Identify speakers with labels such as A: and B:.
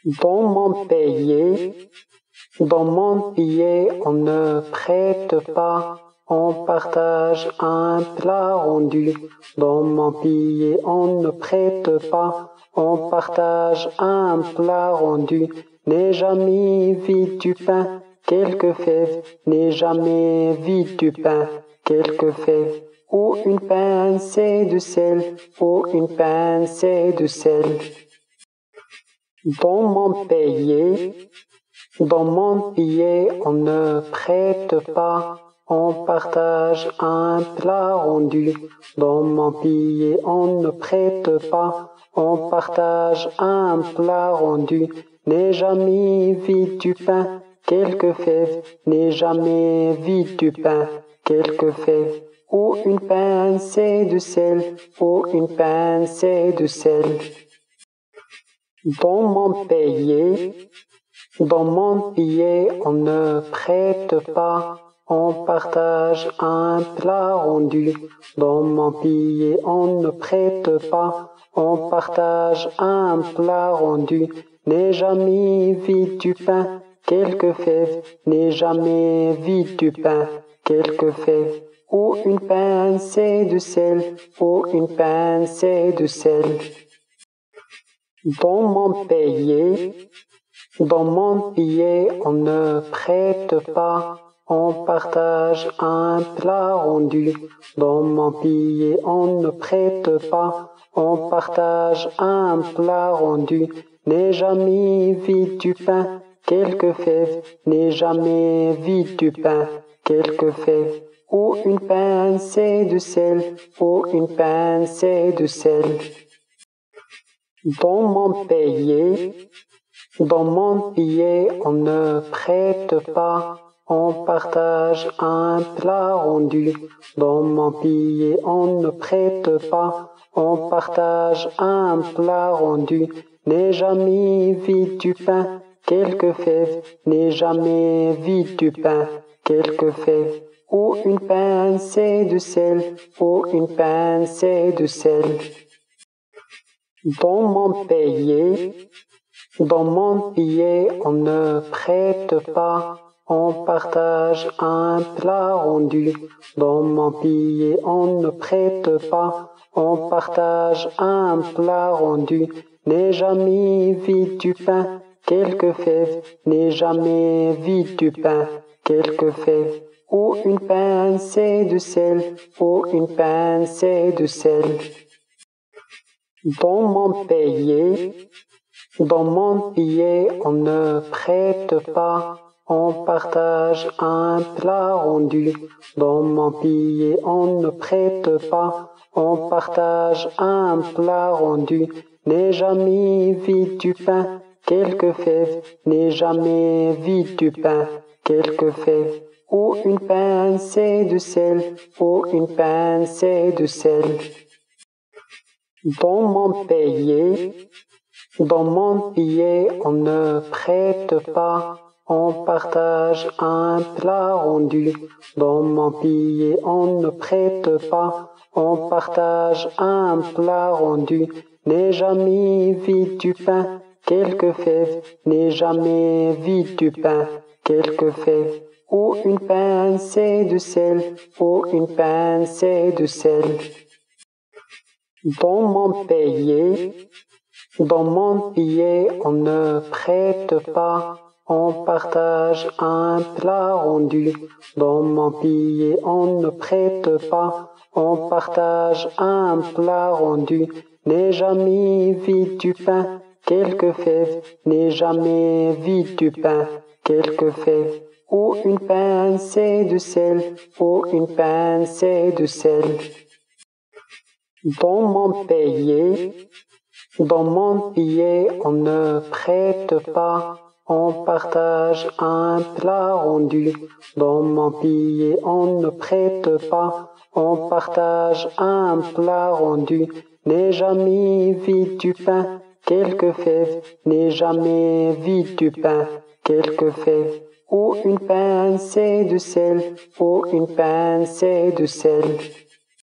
A: Dans mon pays, on ne prête pas, on partage un plat rendu. Dans mon pays, on ne prête pas, on partage un plat rendu. N'ai jamais vu du pain, quelques fèves, n'ai jamais vu du pain, quelques fèves. Ou une pincée de sel, ou une pincée de sel. Dans mon pays, on ne prête pas, on partage un plat rendu. Dans mon pays, on ne prête pas, on partage un plat rendu. N'ai jamais vu du pain, quelques fèves, n'ai jamais vu du pain, quelques fèves. Ou une pincée de sel, ou une pincée de sel. Dans mon pays, on ne prête pas, on partage un plat rendu. Dans mon pays, on ne prête pas, on partage un plat rendu. N'ai jamais vu du pain, quelques fèves, n'ai jamais vu du pain, quelques fèves. Ou une pincée de sel, ou une pincée de sel. Dans mon pays, on ne prête pas, on partage un plat rendu. Dans mon pays, on ne prête pas, on partage un plat rendu. N'ai jamais vu du pain, quelques fèves, n'ai jamais vu du pain, quelques fèves. Ou une pincée de sel, ou une pincée de sel. Dans mon pays, on ne prête pas, on partage un plat rendu. Dans mon pays, on ne prête pas, on partage un plat rendu. N'ai jamais vu du pain, quelques fèves, n'ai jamais vu du pain, quelques fèves. Ou une pincée de sel, ou une pincée de sel. Dans mon pays, on ne prête pas, on partage un plat rendu. Dans mon pays, on ne prête pas, on partage un plat rendu. N'ai jamais vu du pain, quelques fèves, n'ai jamais vu du pain, quelques fèves. Ou une pincée de sel, ou une pincée de sel. Dans mon pays, on ne prête pas, on partage un plat rendu. Dans mon pays, on ne prête pas, on partage un plat rendu. N'ai jamais vu du pain, quelques fèves, n'ai jamais vu du pain, quelques fèves. Ou une pincée de sel, ou une pincée de sel. Dans mon pays, on ne prête pas, on partage un plat rendu. Dans mon pays, on ne prête pas, on partage un plat rendu. N'ai jamais vu du pain, quelques fèves, n'ai jamais vu du pain, quelques fèves. Ou une pincée de sel, ou une pincée de sel. Dans mon pays, on ne prête pas, on partage un plat rendu. Dans mon pays, on ne prête pas, on partage un plat rendu. N'ai jamais vu du pain, quelques fèves, n'ai jamais vu du pain, quelques fèves. Ou une pincée de sel, ou une pincée de sel. Dans mon pays, on ne prête pas, on partage un plat rendu. Dans mon pays, on ne prête pas, on partage un plat rendu. N'ai jamais vu du pain, quelques fèves, n'ai jamais vu du pain, quelques fèves. Ou une pincée de sel, ou une pincée de sel.